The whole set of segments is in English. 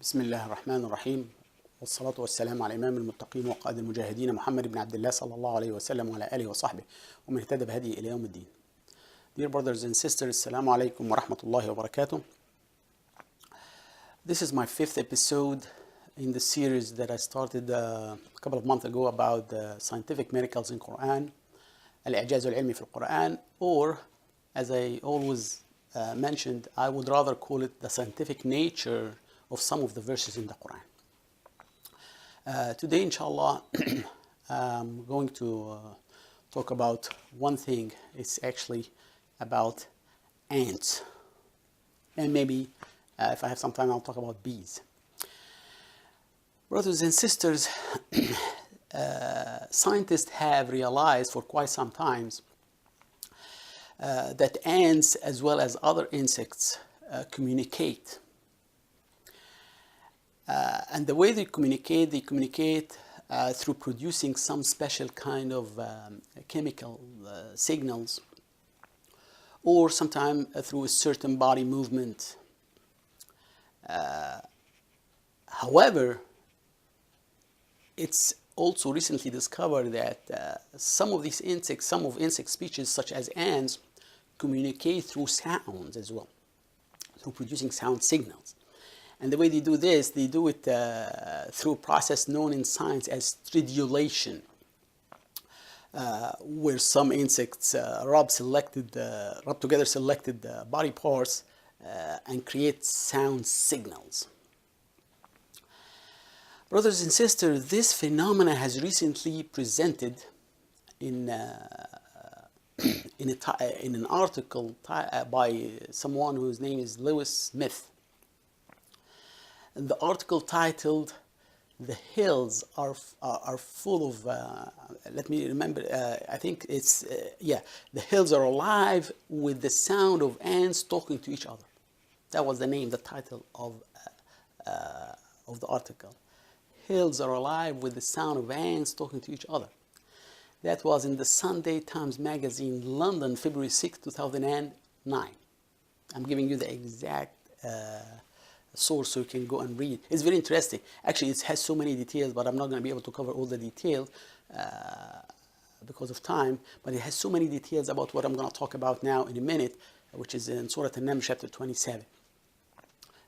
بسم الله الرحمن الرحيم والصلاة والسلام على إمام المتقين وقائد المجاهدين محمد بن عبد الله صلى الله عليه وسلم وعلى آله وصحبه ومن اهتدى بهديه إلى يوم الدين. Dear brothers and sisters, السلام عليكم ورحمة الله وبركاته. This is my fifth episode in the series that I started a couple of months ago about the scientific miracles in Qur'an, الإعجاز العلمي في القرآن, or as I always mentioned, I would rather call it the scientific nature of some of the verses in the Quran. Today, inshallah, I'm going to talk about one thing. It's actually about ants. And maybe if I have some time, I'll talk about bees. Brothers and sisters, scientists have realized for quite some time that ants, as well as other insects, communicate. And the way they communicate through producing some special kind of chemical signals, or sometimes through a certain body movement. However, it's also recently discovered that some of these insects, some of insect species such as ants, communicate through sounds as well, through producing sound signals. And the way they do this, they do it through a process known in science as stridulation, where some insects rub together selected body parts and create sound signals. Brothers and sisters, this phenomena has recently presented in an article by someone whose name is Lewis Smith. And the article titled, "The Hills are full of," let me remember, I think it's, "The hills are alive with the sound of ants talking to each other." That was the title of the article. Hills are alive with the sound of ants talking to each other. That was in the Sunday Times Magazine, London, February 6, 2009. I'm giving you the exact source so you can go and read. It's very interesting. Actually, it has so many details, but I'm not going to be able to cover all the details because of time. But it has so many details about what I'm going to talk about now in a minute, which is in Surah An-Naml, chapter 27.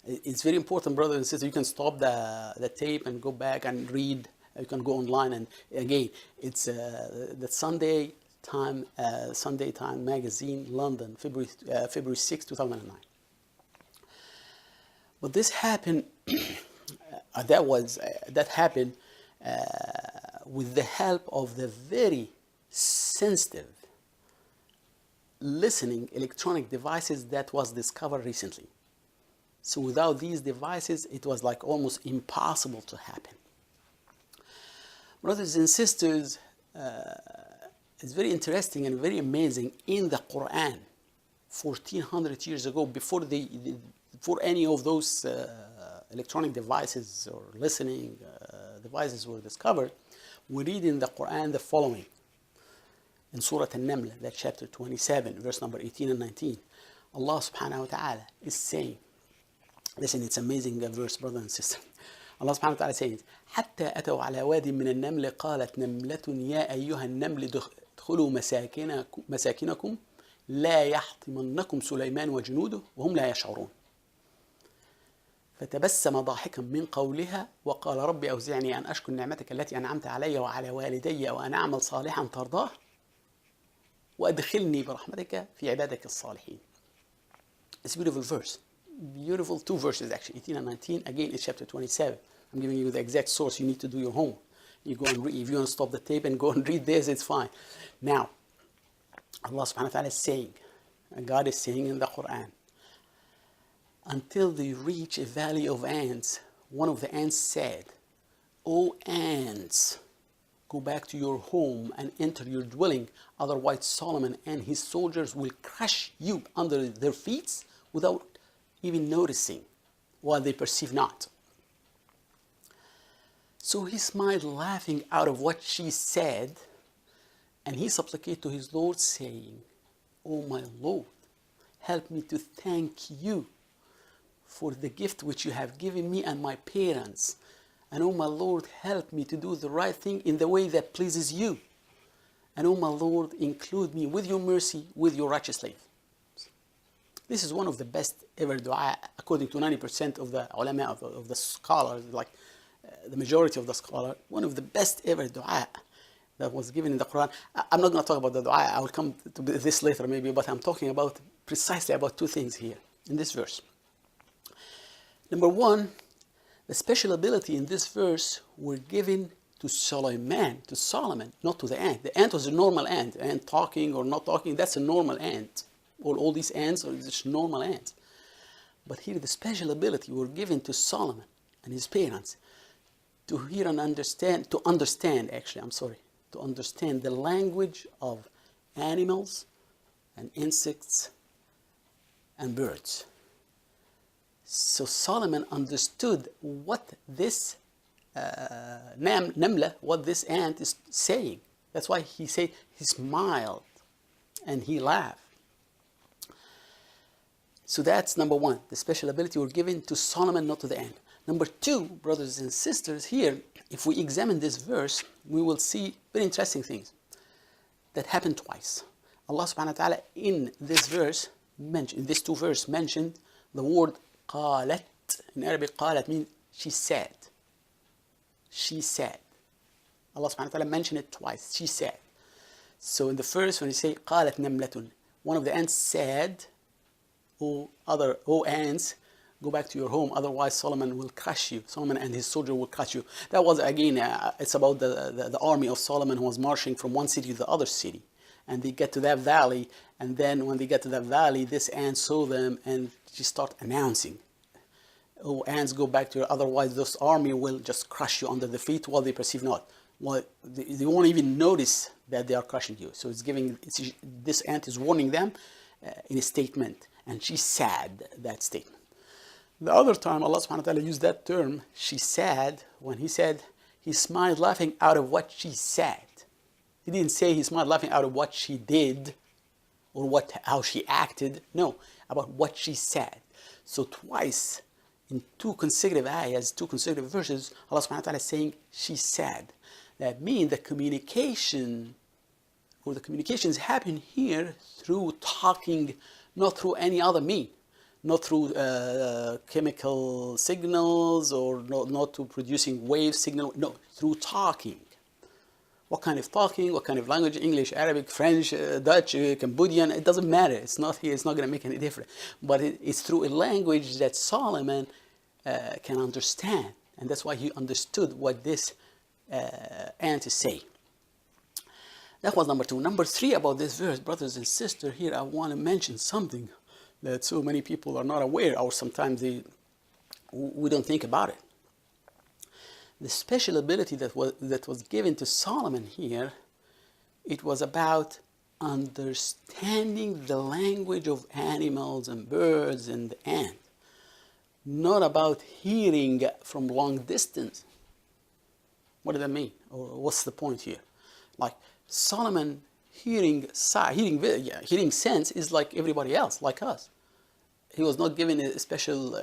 It's very important, brothers and sisters. You can stop the tape and go back and read. You can go online, and again, it's the Sunday Time Magazine, London, February 6, 2009. But this happened. That happened with the help of the very sensitive listening electronic devices that was discovered recently. So without these devices, it was like almost impossible to happen. Brothers and sisters, it's very interesting and very amazing. In the Quran, 1400 years ago, before any of those electronic devices or listening devices were discovered, we read in the Quran the following. In Surah An-Naml, that chapter 27, verse number 18 and 19, Allah subhanahu wa ta'ala is saying, listen, it's amazing verse, brother and sister. Allah subhanahu wa ta'ala says, حتى أتوا على واد من النمل قالت نملة يا أيها النمل ادخلوا مساكنكم لا يحطمنكم سليمان وجنوده وهم لا يشعرون. فتبسم ضاحكا من قولها وقال ربي أوزعني أن أشكر نعمتك التي أنعمت علي وعلى والدي وأن أعمل صالحا ترضاه وأدخلني برحمتك في عبادك الصالحين. It's a beautiful verse. Beautiful two verses actually, 18 and 19. Again, it's chapter 27. I'm giving you the exact source. You need to do your homework. You go and read. If you want to stop the tape and go and read this, it's fine. Now, Allah subhanahu wa ta'ala is saying, and God is saying in the Quran, until they reach a valley of ants, one of the ants said, "O ants, go back to your home and enter your dwelling, otherwise Solomon and his soldiers will crush you under their feet without even noticing, while they perceive not." So he smiled, laughing out of what she said, and he supplicated to his Lord, saying, "O my Lord, help me to thank you for the gift which you have given me and my parents. And oh my Lord, help me to do the right thing in the way that pleases you. And oh my Lord, include me with your mercy, with your righteous slave. This is one of the best ever dua, according to 90% of the ulama, of the scholars, like the majority of the scholars, one of the best ever dua that was given in the Quran. I'm not going to talk about the dua, I will come to this later maybe, but I'm talking about precisely about two things here in this verse. Number one, the special ability in this verse were given to Solomon, not to the ant. The ant was a normal ant. Ant talking or not talking, that's a normal ant. All these ants are just normal ants. But here the special ability were given to Solomon and his parents to hear and understand the language of animals and insects and birds. So Solomon understood what this namla, what this ant is saying. That's why he smiled and he laughed. So that's number one. The special ability were given to Solomon, not to the ant. Number two, brothers and sisters, here, if we examine this verse, we will see very interesting things that happen twice. Allah subhanahu wa ta'ala in this verse, in these two verses, mentioned the word qalat. In Arabic, qalat means she said. She said. Allah subhanahu wa ta'ala mentioned it twice. She said. So in the first, when you say qalat namlatun, one of the ants said, oh ants, go back to your home, otherwise Solomon will crush you. Solomon and his soldier will crush you. That was, again, it's about the army of Solomon who was marching from one city to the other city. And they get to that valley, and then when they get to that valley, this ant saw them, and she started announcing, oh, ants, go back to your, otherwise this army will just crush you under the feet while they perceive not. Well, they won't even notice that they are crushing you. So this ant is warning them in a statement, and she said that statement. The other time Allah subhanahu wa ta'ala used that term, she said, when he said he smiled laughing out of what she said. He didn't say he smiled laughing out of what she did or how she acted. No, about what she said. So twice in two consecutive ayahs, two consecutive verses, Allah subhanahu wa ta'ala is saying she said. That means the communications happen here through talking, not through any other means. Not through chemical signals or not through producing wave signal. No, through talking. What kind of talking? What kind of language? English, Arabic, French, Dutch, Cambodian? It doesn't matter. It's not here. It's not going to make any difference. But it's through a language that Solomon can understand, and that's why he understood what this ant is saying. That was number two. Number three about this verse, brothers and sisters. Here I want to mention something that so many people are not aware, or sometimes we don't think about it. The special ability that was given to Solomon here, it was about understanding the language of animals and birds and the ant, not about hearing from long distance. What does that mean? Or what's the point here? Like Solomon hearing sense is like everybody else, like us. He was not given a special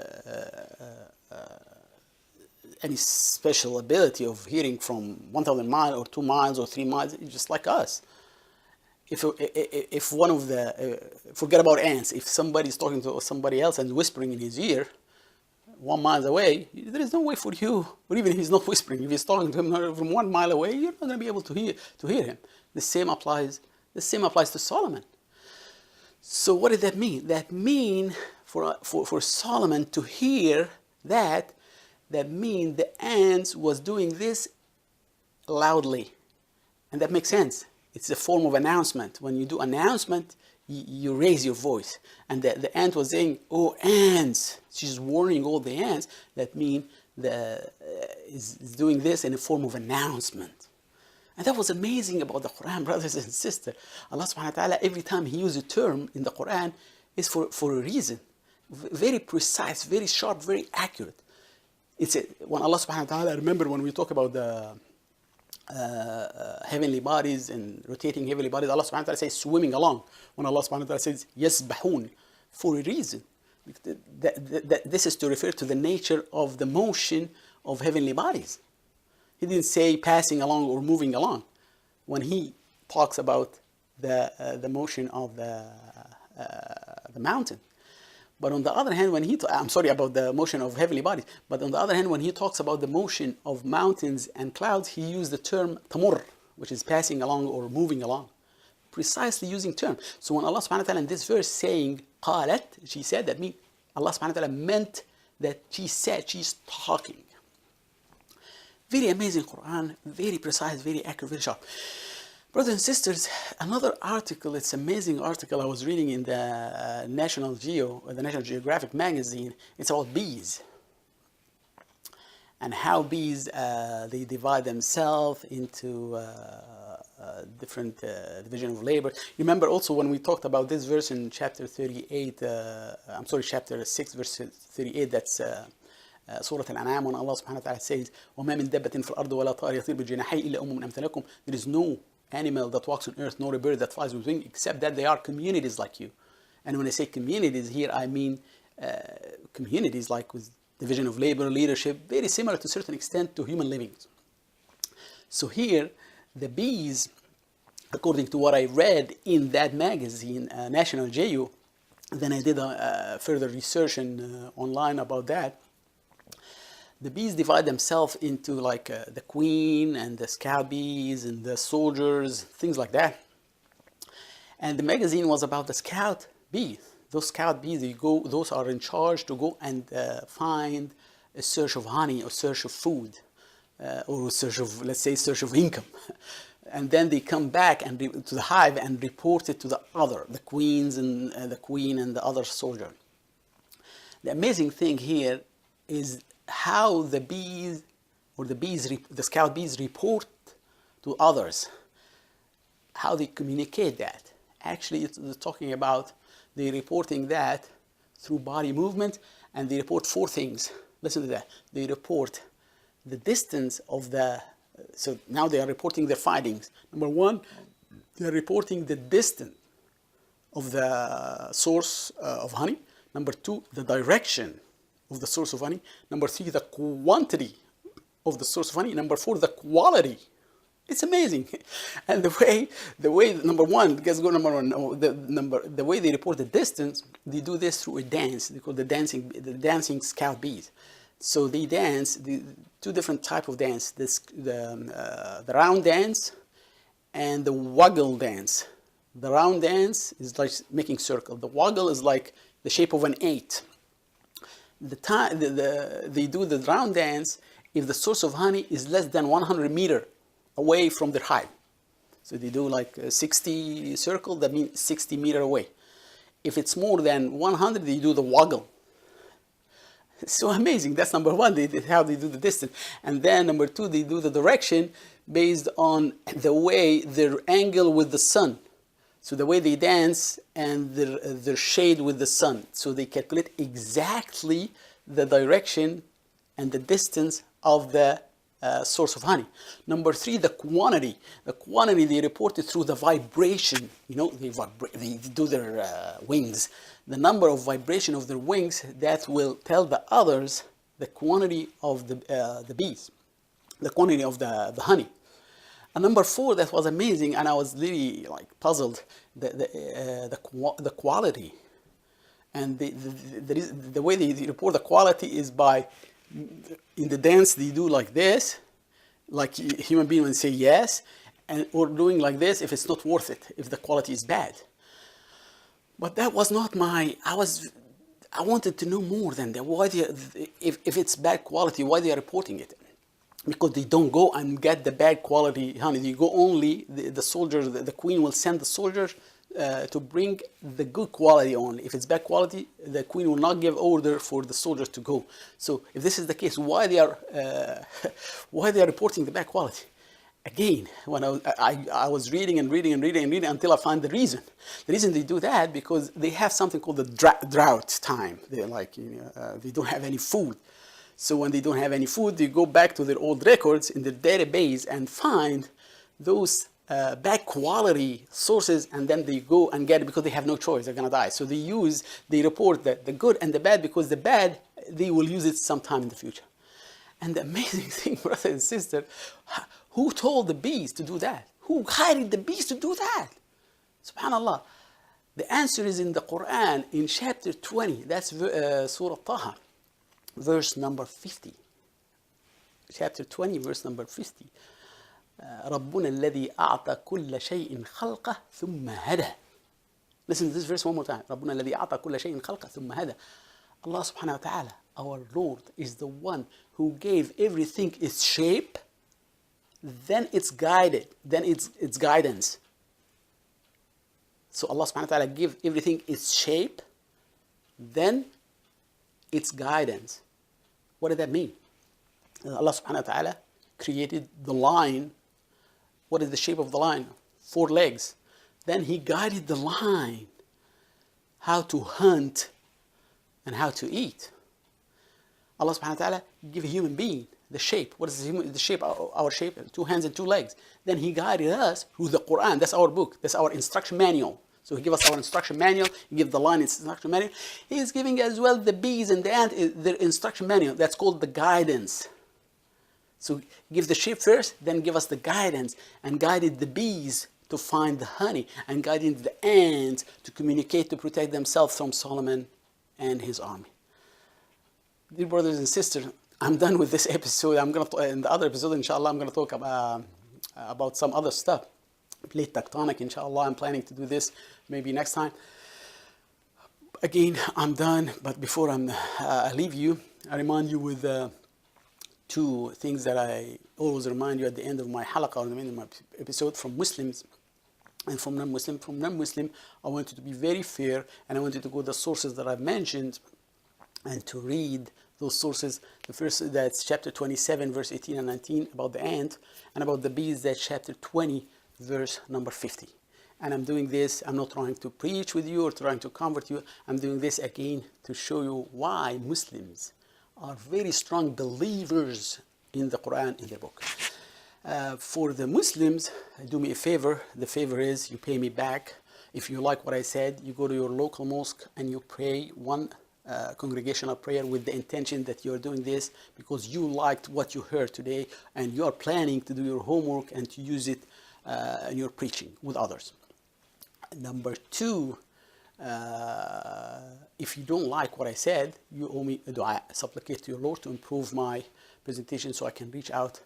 any special ability of hearing from 1,000 miles or 2 miles or 3 miles, just like us. If one of the forget about ants, if somebody is talking to somebody else and whispering in his ear 1 mile away, there is no way for you, or even if he's not whispering, if he's talking to him from 1 mile away, you're not going to be able to hear him. The same applies to Solomon. So what did that mean? That mean for Solomon to hear that mean the ants was doing this loudly. And that makes sense. It's a form of announcement. When you do announcement, you raise your voice. And the ant was saying, oh, ants. She's warning all the ants. That mean is doing this in a form of announcement. And that was amazing about the Quran, brothers and sisters. Allah subhanahu wa ta'ala, every time He uses a term in the Quran, is for a reason. Very precise, very sharp, very accurate. When Allah subhanahu wa ta'ala, remember when we talk about the heavenly bodies and rotating heavenly bodies, Allah subhanahu wa ta'ala says swimming along. When Allah subhanahu wa ta'ala says yasbahun, for a reason. This is to refer to the nature of the motion of heavenly bodies. He didn't say passing along or moving along when he talks about the motion of the mountain. But on the other hand, when I'm sorry about the motion of heavenly bodies, but on the other hand, when he talks about the motion of mountains and clouds, he used the term tamur, which is passing along or moving along. Precisely using term. So when Allah subhanahu wa ta'ala in this verse saying qalat, she said, that means Allah subhanahu wa ta'ala meant that she said, she's talking. Very amazing Quran, very precise, very accurate, very sharp. Brothers and sisters, another article, it's an amazing article I was reading in the National Geographic magazine. It's about bees and how bees, they divide themselves into different division of labor. You remember also when we talked about this verse in chapter 38, chapter 6, verse 38, that's Surah Al-An'am, when Allah subhanahu wa ta'ala says, وَمَا مِن دَبَّةٍ فِي الْأَرْضِ وَلَا طَائِرٍ يَطِيرُ بِجَنَاحَيْهِ إِلَّا أُمَمٌ أَمْثَالُكُمْ. There is no animal that walks on earth, nor a bird that flies with wings, except that they are communities like you. And when I say communities here, I mean communities like with division of labor, leadership, very similar to a certain extent to human living. So here, the bees, according to what I read in that magazine, National Geo, then I did further research online about that. The bees divide themselves into like the queen and the scout bees and the soldiers, things like that. And the magazine was about the scout bees. Those scout bees, those are in charge to go and find a search of honey or search of food or a search of, let's say, search of income. And then they come back and to the hive and report it to the queens and the queen and the other soldier. The amazing thing here is how the bees or the scout bees report to others, how they communicate that. Actually, it's talking about they reporting that through body movement, and they report 4 things. Listen to that. They report the distance of so now they are reporting their findings. Number 1, they are reporting the distance of the source of honey. Number 2, the direction of the source of honey. Number 3, the quantity of the source of honey. Number 4, the quality. It's amazing. And the way number 1, let's go number 1. The way they report the distance, they do this through a dance. They call the dancing scout bees. So they dance, 2 different type of dance. The round dance and the waggle dance. The round dance is like making circle. The waggle is like the shape of an 8. They do the round dance if the source of honey is less than 100 meters away from their hive. So they do like a 60 circle, that means 60 meters away. If it's more than 100, they do the waggle. It's so amazing. That's number 1, how they do the distance. And then number 2, they do the direction based on the way their angle with the sun. So the way they dance and their shade with the sun. So they calculate exactly the direction and the distance of the source of honey. Number 3, the quantity. The quantity they report it through the vibration. You know, they do their wings. The number of vibration of their wings, that will tell the others the quantity of the bees, the quantity of the honey. And number 4, that was amazing, and I was really like puzzled, the quality. And the way they report the quality is by, in the dance they do like this, like human being will say yes, or doing like this if it's not worth it, if the quality is bad. But that was not I wanted to know more than that. Why if it's bad quality, why they are reporting it? Because they don't go and get the bad quality honey. They go only, the soldiers, the queen will send the soldiers to bring the good quality only. If it's bad quality, the queen will not give order for the soldiers to go. So if this is the case, why they are reporting the bad quality? Again, when I was reading until I found the reason. The reason they do that, because they have something called the drought time. They're like, they don't have any food. So when they don't have any food, they go back to their old records in their database and find those bad quality sources, and then they go and get it because they have no choice. They're gonna die. So they report the good and the bad, because the bad, they will use it sometime in the future. And the amazing thing, brother and sister, who told the bees to do that? Who guided the bees to do that? Subhanallah. The answer is in the Qur'an, in chapter 20. That's Surah Taha, verse number 50. Chapter 20, verse number 50. ربنا الذي أعطى كل شيء خلقه ثم هدى. Listen to this verse one more time. ربنا الذي أعطى كل شيء خلقه ثم هدى. Allah subhanahu wa ta'ala, our Lord, is the one who gave everything its shape, then it's guided, then its guidance. So Allah subhanahu wa ta'ala gave everything its shape, then its guidance. What did that mean? Allah subhanahu wa ta'ala created the lion. What is the shape of the lion? 4 legs. Then He guided the lion how to hunt and how to eat. Allah subhanahu wa ta'ala gave a human being the shape. What is the shape? Our shape? 2 hands and 2 legs. Then He guided us through the Qur'an. That's our book. That's our instruction manual. So He gave us our instruction manual. He gave the lion its instruction manual. He is giving as well the bees and the ant their instruction manual. That's called the guidance. So give the shape first, then give us the guidance, and guided the bees to find the honey, and guided the ants to communicate to protect themselves from Solomon and his army. Dear brothers and sisters, I'm done with this episode. In the other episode, inshallah, I'm going to talk about some other stuff. Plate tectonic, inshallah. I'm planning to do this maybe next time. Again, I'm done, but before I leave you, I remind you with 2 things that I always remind you at the end of my halaqah, or the end of my episode, from Muslims and from non-Muslim. From non-Muslim, I want you to be very fair, and I want you to go to the sources that I've mentioned and to read those sources. The first, that's chapter 27, verse 18 and 19, about the ant, and about the bees, that's chapter 20, verse number 50. And I'm doing this, I'm not trying to preach with you or trying to convert you. I'm doing this again to show you why Muslims are very strong believers in the Qur'an, in their book. For the Muslims, do me a favor. The favor is you pay me back. If you like what I said, you go to your local mosque and you pray one congregational prayer with the intention that you're doing this because you liked what you heard today, and you're planning to do your homework and to use it in your preaching with others. Number 2, if you don't like what I said, you owe me a dua. Supplicate to your Lord to improve my presentation so I can reach out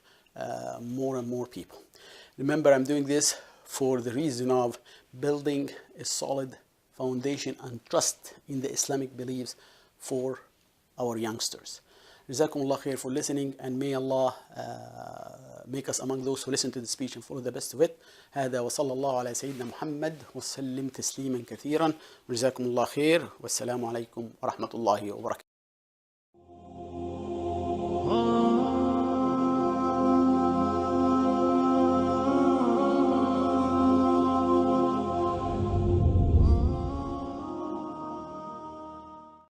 more and more people. Remember, I'm doing this for the reason of building a solid foundation and trust in the Islamic beliefs for our youngsters. Jazakumullah khair for listening, and may Allah make us among those who listen to the speech and follow the best of it. هذا وصلى الله على سيدنا محمد وسلم تسليما كثيرا. جزاكم الله خير والسلام عليكم ورحمة الله وبركاته.